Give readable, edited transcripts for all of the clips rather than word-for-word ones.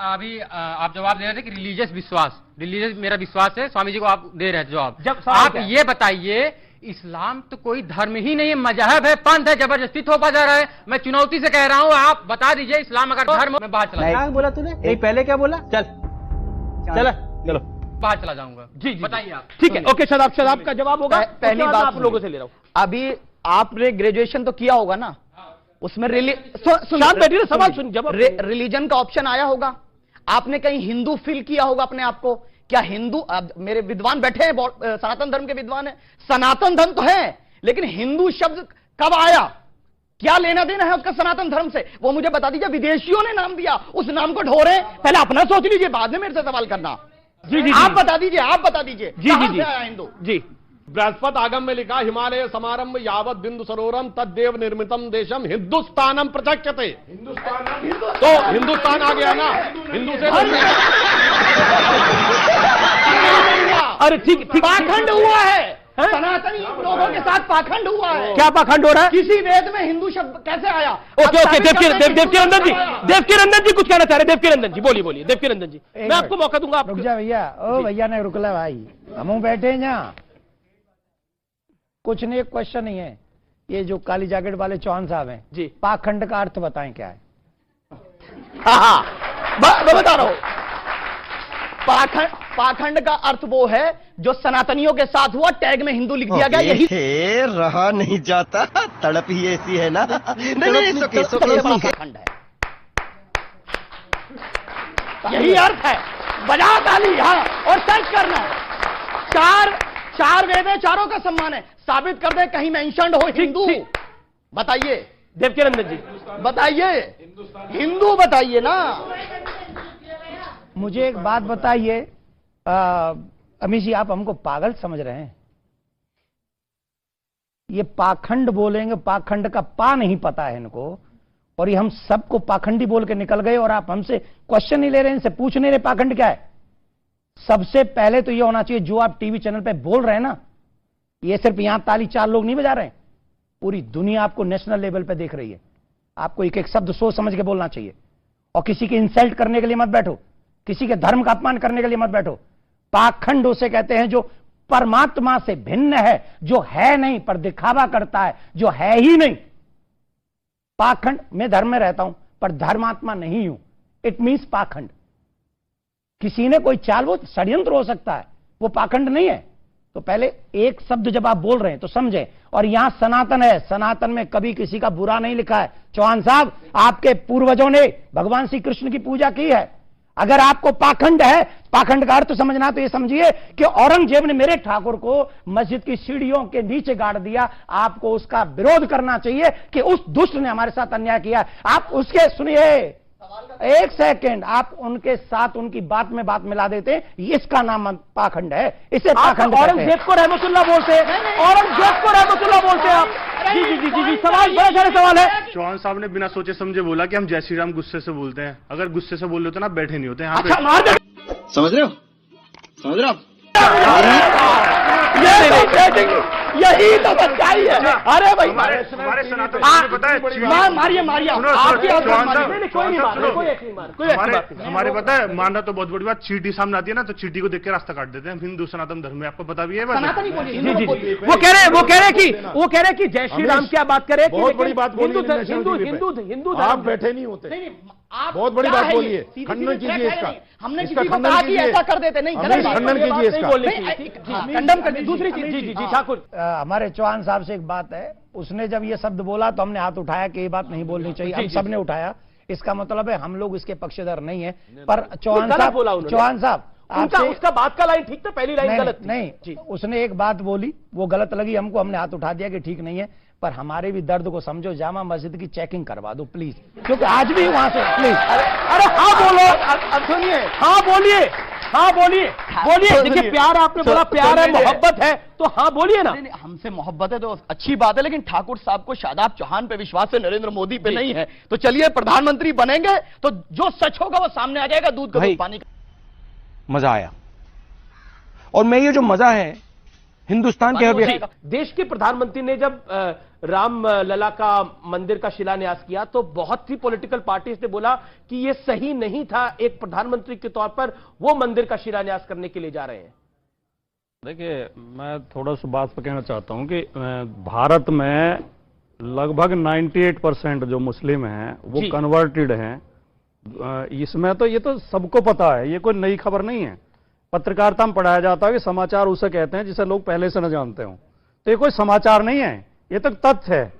अभी आप जवाब दे रहे थे कि रिलीजियस मेरा विश्वास है, स्वामी जी को आप दे रहे हैं जवाब। जब आप ये बताइए, इस्लाम तो कोई धर्म ही नहीं है, मजहब है, पंथ है, जबरदस्ती थोपा जा रहा है। मैं चुनौती से कह रहा हूँ, आप बता दीजिए इस्लाम अगर धर्म। मैं बाहर चला क्या बोला तूने? नहीं, पहले क्या बोला? चलो बाहर चला जाऊंगा। जी बताइए आप। ठीक है, ओके। शदाब का जवाब होगा। पहली बात आप लोगों से ले रहा हूं। अभी आपने ग्रेजुएशन तो किया होगा ना, उसमें सवाल सुन, जवाब। रिलीजन का ऑप्शन आया होगा। आपने कहीं हिंदू फील किया होगा अपने आप को? क्या हिंदू, मेरे विद्वान बैठे हैं, सनातन धर्म के विद्वान है, सनातन धर्म तो है, लेकिन हिंदू शब्द कब आया, क्या लेना देना है उसका सनातन धर्म से, वो मुझे बता दीजिए। विदेशियों ने नाम दिया, उस नाम को ढोरे, पहले अपना सोच लीजिए, बाद में मेरे से सवाल करना। जी आप बता दीजिए, आप बता दीजिए। जी आया हिंदू? जी, बृहस्पति आगम में लिखा, हिमालय समारंभ यावत बिंदु सरोवरम तद्देव निर्मितम देशम हिंदुस्तानम प्रचक्षते। तो हिंदुस्तान आ गया ना, हिंदू से। अरे ठीक, पाखंड हुआ है, सनातनी लोगों के साथ पाखंड हुआ है। क्या पाखंड हो रहा है? किसी वेद में हिंदू शब्द कैसे आया? ओके, देवकीनंदन जी कुछ कहना चाह रहे। देवकीनंदन जी बोलिए। देवकीनंदन जी, मैं आपको मौका दूंगा। आप रुक जा भैया। ओ भैया ने रुकला भाई, हम बैठे हैं यहाँ। कुछ नहीं, एक क्वेश्चन नहीं है। ये जो काली जैकेट वाले चौहान साहब हैं जी, पाखंड का अर्थ बताएं क्या है? मैं बता रहा हूं। पाखंड का अर्थ वो है जो सनातनियों के साथ हुआ, टैग में हिंदू लिख दिया गया। यही रहा नहीं जाता, तड़प ही ऐसी है ना। नहीं, पाखंड है, यही अर्थ है। बजा ताली यहाँ और सर्च करना। चार वेद है, चारों का सम्मान है। साबित कर दे कहीं मेंशन्ड हो हिंदू। बताइए देवकीनंदन जी, बताइए, हिंदू बताइए ना। मुझे एक बात बताइए, अमीश जी, आप हमको पागल समझ रहे हैं? ये पाखंड बोलेंगे, पाखंड का पा नहीं पता है इनको, और ये हम सबको पाखंडी बोल के निकल गए, और आप हमसे क्वेश्चन नहीं ले रहे, इनसे पूछ नहीं रहे पाखंड क्या है। सबसे पहले तो ये होना चाहिए, जो आप टीवी चैनल पे बोल रहे हैं ना, ये सिर्फ यहां ताली 4 लोग नहीं बजा रहे हैं, पूरी दुनिया आपको नेशनल लेवल पे देख रही है। आपको एक एक शब्द सोच समझ के बोलना चाहिए, और किसी के इंसल्ट करने के लिए मत बैठो, किसी के धर्म का अपमान करने के लिए मत बैठो। पाखंड उसे कहते हैं जो परमात्मा से भिन्न है, जो है नहीं पर दिखावा करता है, जो है ही नहीं। पाखंड, मैं धर्म में रहता हूं पर धर्मात्मा नहीं हूं, इट मीन्स पाखंड। किसी ने कोई चाल, वो षड्यंत्र हो सकता है, वो पाखंड नहीं है। तो पहले एक शब्द जब आप बोल रहे हैं तो समझें। और यहां सनातन है, सनातन में कभी किसी का बुरा नहीं लिखा है। चौहान साहब, आपके पूर्वजों ने भगवान श्री कृष्ण की पूजा की है। अगर आपको पाखंड है, पाखंड का अर्थ समझना, तो ये समझिए कि औरंगजेब ने मेरे ठाकुर को मस्जिद की सीढ़ियों के नीचे गाड़ दिया। आपको उसका विरोध करना चाहिए कि उस दुष्ट ने हमारे साथ अन्याय किया। आप उसके, सुनिए एक सेकंड, आप उनके साथ उनकी बात में बात मिला देते हैं, इसका नाम पाखंड है। इसे पाखंड। औरंगजेब को रहमतुल्लाह बोलते हैं, औरंगजेब को रहमतुल्लाह बोलते हैं आप। जी, सवाल, बड़ा सारे सवाल है। चौहान साहब ने बिना सोचे समझे बोला कि हम जय श्री राम गुस्से से बोलते हैं। अगर गुस्से से बोल रहे हो तो ना बैठे नहीं होते यहाँ पे। समझ रहे हो? यही तो सच्चाई है। अरे भाई, हमारे सनातन में पता है, मारिए हमारे पता है, मानना तो बहुत बड़ी बात, चींटी सामने आती है ना तो चींटी को देख के रास्ता काट देते हैं। हिंदू सनातन धर्म में आपको पता भी है। वो कह रहे कि जय श्री राम क्या बात करे, बहुत बड़ी बात बोली। हिंदू आप बैठे नहीं होते, बहुत बड़ी बात बोलिए। खंडन कीजिए इसका, हमने किसी को कहा कि ऐसा कर देते नहीं, खंडन कीजिए इसका, खंडन कर। दूसरी चीज, जी ठाकुर, हमारे चौहान साहब से एक बात है, उसने जब ये शब्द बोला तो हमने हाथ उठाया कि ये बात नहीं बोलनी चाहिए। हम सब ने उठाया। इसका मतलब है हम लोग इसके पक्षधर नहीं है। पर चौहान साहब उसका बात का लाइन ठीक था, पहली लाइन गलत नहीं। उसने एक बात बोली, वो गलत लगी हमको, हमने हाथ उठा दिया कि ठीक नहीं है। पर हमारे भी दर्द को समझो, जामा मस्जिद की चेकिंग करवा दो प्लीज, क्योंकि आज भी वहां से प्लीज। अरे हाँ बोलो, अब सुनिए, हाँ बोलिए। देखिए, प्यार आपने बोला, प्यार है, मोहब्बत है, तो हाँ बोलिए ना। हमसे मोहब्बत है तो अच्छी बात है, लेकिन ठाकुर साहब को शादाब चौहान पे विश्वास है, नरेंद्र मोदी पे नहीं है। तो चलिए, प्रधानमंत्री बनेंगे तो जो सच होगा वो सामने आ जाएगा। दूध का दूध, पानी का। मजा आया, और मैं ये जो मजा है हिंदुस्तान के देश के प्रधानमंत्री ने जब राम लला का मंदिर का शिलान्यास किया, तो बहुत सी पॉलिटिकल पार्टीज ने बोला कि यह सही नहीं था, एक प्रधानमंत्री के तौर पर वो मंदिर का शिलान्यास करने के लिए जा रहे हैं। देखिए, मैं थोड़ा सा बात पर कहना चाहता हूं कि भारत में लगभग 98% जो मुस्लिम हैं वो कन्वर्टेड हैं। इसमें तो ये तो सबको पता है, ये कोई नई खबर नहीं है। पत्रकारिता में पढ़ाया जाता है कि समाचार उसे कहते हैं जिसे लोग पहले से न जानते हों। तो ये कोई समाचार नहीं है, ये तो तथ्य है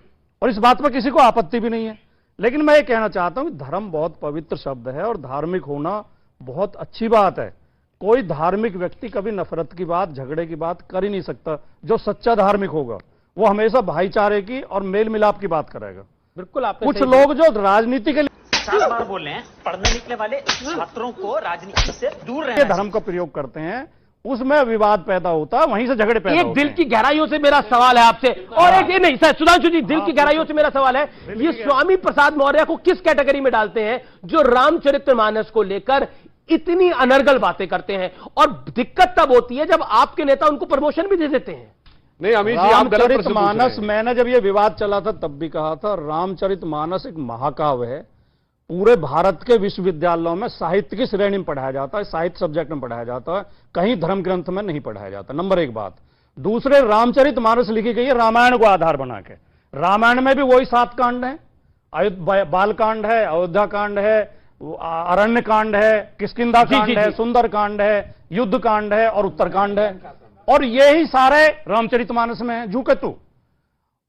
और इस बात पर किसी को आपत्ति भी नहीं है। लेकिन मैं ये कहना चाहता हूं कि धर्म बहुत पवित्र शब्द है और धार्मिक होना बहुत अच्छी बात है। कोई धार्मिक व्यक्ति कभी नफरत की बात, झगड़े की बात कर ही नहीं सकता। जो सच्चा धार्मिक होगा वो हमेशा भाईचारे की और मेल मिलाप की बात करेगा। बिल्कुल, आपने कुछ लोग जो राजनीति के लिए 4 बार बोल रहे हैं, पढ़ने निकले वाले छात्रों को राजनीति से दूर रहना चाहिए। धर्म का प्रयोग करते हैं, उसमें विवाद पैदा होता है, वहीं से झगड़े पैदा होते हैं। दिल की गहराइयों से मेरा सवाल है आपसे, और एक ये नहीं सर, सुधांशु जी, दिल की गहराइयों से मेरा सवाल है, ये स्वामी प्रसाद मौर्य को किस कैटेगरी में डालते हैं जो रामचरितमानस को लेकर इतनी अनर्गल बातें करते हैं? और दिक्कत तब होती है जब आपके नेता उनको प्रमोशन भी दे देते हैं। नहीं अमित जी, आप गलत प्रश्न पूछ रहे हैं। रामचरितमानस, मैंने जब ये विवाद चला था तब भी कहा था, रामचरितमानस एक महाकाव्य है। पूरे भारत के विश्वविद्यालयों में साहित्य की श्रेणी में पढ़ाया जाता है, साहित्य सब्जेक्ट में पढ़ाया जाता है, कहीं धर्म ग्रंथ में नहीं पढ़ाया जाता। नंबर एक बात। दूसरे, रामचरितमानस लिखी गई है रामायण को आधार बना के। रामायण में भी वही 7 कांड है, बाल कांड है, अयोध्या कांड है, अरण्य कांड है, किष्किंधा कांड है, सुंदर कांड है, युद्ध कांड है और उत्तरकांड है। और यही सारे रामचरितमानस में है। जूकेतु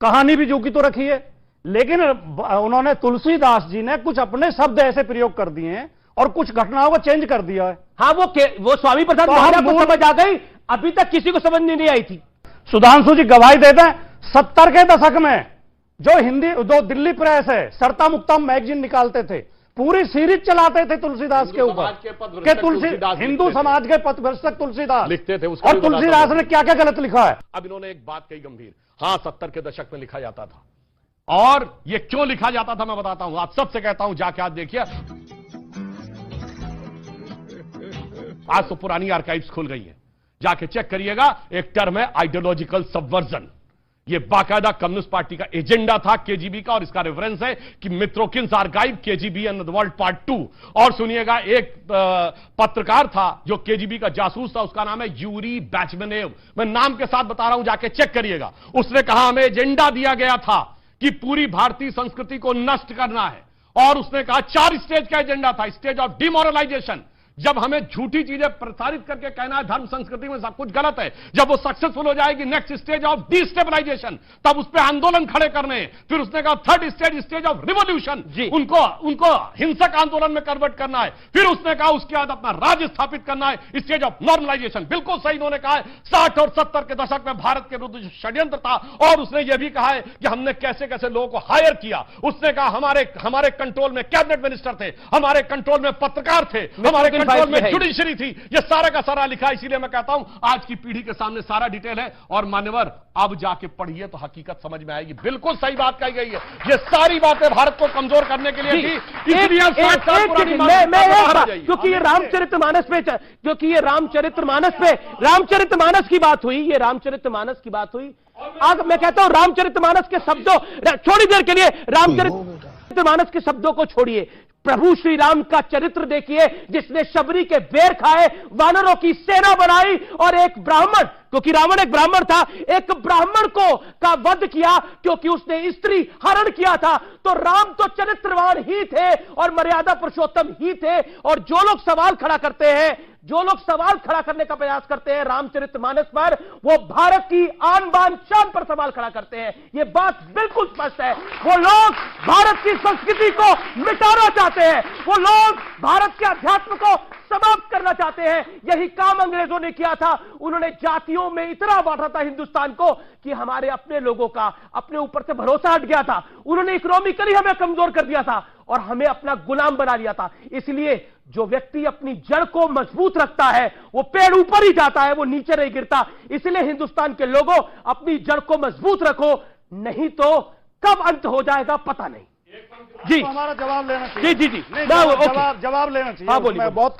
कहानी भी जू की तो रखी है, लेकिन उन्होंने, तुलसीदास जी ने कुछ अपने शब्द ऐसे प्रयोग कर दिए हैं और कुछ घटनाओं को चेंज कर दिया है। हाँ, वो स्वामी प्रसाद मौर्य को समझ आ गई, अभी तक किसी को समझ नहीं आई थी। सुधांशु जी गवाही देते हैं, 70 के दशक में जो दिल्ली प्रेस है, सरता मुक्ता मैगजीन निकालते थे, पूरी सीरीज चलाते थे तुलसीदास के ऊपर कि हिंदू समाज के पथभ्रष्टक तुलसीदास लिखते थे। और तुलसीदास ने क्या क्या गलत लिखा है। अब इन्होंने एक बात कही गंभीर, हाँ 70 के दशक में लिखा जाता था, और ये क्यों लिखा जाता था मैं बताता हूं। आप सबसे कहता हूं जाके आज देखिए, आज तो पुरानी आर्काइव्स खुल गई हैं, जाके चेक करिएगा। एक टर्म है आइडियोलॉजिकल सबवर्जन, ये बाकायदा कम्युनिस्ट पार्टी का एजेंडा था केजीबी का, और इसका रेफरेंस है कि Mitrokhin's archive KGB and the world part 2। और सुनिएगा, एक पत्रकार था जो केजीबी का जासूस था, उसका नाम है यूरी बैचमेनेव, मैं नाम के साथ बता रहा हूं, जाके चेक करिएगा। उसने कहा हमें एजेंडा दिया गया था कि पूरी भारतीय संस्कृति को नष्ट करना है, और उसने कहा 4 स्टेज का एजेंडा था। स्टेज ऑफ डिमोरलाइजेशन, जब हमें झूठी चीजें प्रसारित करके कहना है धर्म संस्कृति में सब कुछ गलत है, जब वो सक्सेसफुल हो जाएगी नेक्स्ट स्टेज ऑफ डिस्टेबलाइजेशन, तब उस पर आंदोलन खड़े करने। फिर उसने कहा 3rd stage, stage of revolution, उनको हिंसक आंदोलन में कन्वर्ट करना है। फिर उसने कहा उसके बाद अपना राज्य स्थापित करना है, स्टेज ऑफ नॉर्मलाइजेशन। बिल्कुल सही उन्होंने कहा है। 60 और 70 के दशक में भारत के विरुद्ध षड्यंत्र था, और उसने यह भी कहा है कि हमने कैसे कैसे लोगों को हायर किया। उसने कहा हमारे कंट्रोल में कैबिनेट मिनिस्टर थे, हमारे कंट्रोल में पत्रकार थे, हमारे में जुडिशरी थी। ये सारा का सारा लिखा है। इसीलिए मैं कहता हूं आज की पीढ़ी के सामने सारा डिटेल है, और मान्यवर अब जाके पढ़िए तो हकीकत समझ में आएगी। बिल्कुल सही बात कही गई है, ये सारी बातें भारत को कमजोर करने के लिए थी। इसलिए क्योंकि ये रामचरितमानस की बात हुई, ये रामचरितमानस की बात हुई। आज मैं कहता हूं रामचरितमानस के शब्दों, थोड़ी देर के लिए रामचरितमानस के शब्दों को छोड़िए, प्रभु श्री राम का चरित्र देखिए, जिसने शबरी के बेर खाए, वानरों की सेना बनाई, और एक ब्राह्मण, क्योंकि रावण एक ब्राह्मण था, एक ब्राह्मण का वध किया क्योंकि उसने स्त्री हरण किया था। तो राम तो चरित्रवान ही थे और मर्यादा पुरुषोत्तम ही थे। और जो लोग सवाल खड़ा करते हैं, जो लोग सवाल खड़ा करने का प्रयास करते हैं रामचरितमानस पर, वो भारत की आन बान शान पर सवाल खड़ा करते हैं। ये बात बिल्कुल स्पष्ट है। वो लोग भारत की संस्कृति को मिटाना चाहते हैं, वो लोग भारत के अध्यात्म को समाप्त करना चाहते हैं। यही काम अंग्रेजों ने किया था। उन्होंने जातियों में इतना बांटा था हिंदुस्तान को कि हमारे अपने लोगों का अपने ऊपर से भरोसा हट गया था। उन्होंने इकोनॉमिकली हमें कमजोर कर दिया था और हमें अपना गुलाम बना लिया था। इसलिए जो व्यक्ति अपनी जड़ को मजबूत रखता है, वो पेड़ ऊपर ही जाता है, वो नीचे नहीं गिरता। इसलिए हिंदुस्तान के लोगों, अपनी जड़ को मजबूत रखो, नहीं तो कब अंत हो जाएगा पता नहीं। जी, हमारा जवाब लेना चाहिए। जी, जवाब लेना चाहिए। हाँ, बोलिए। बहुत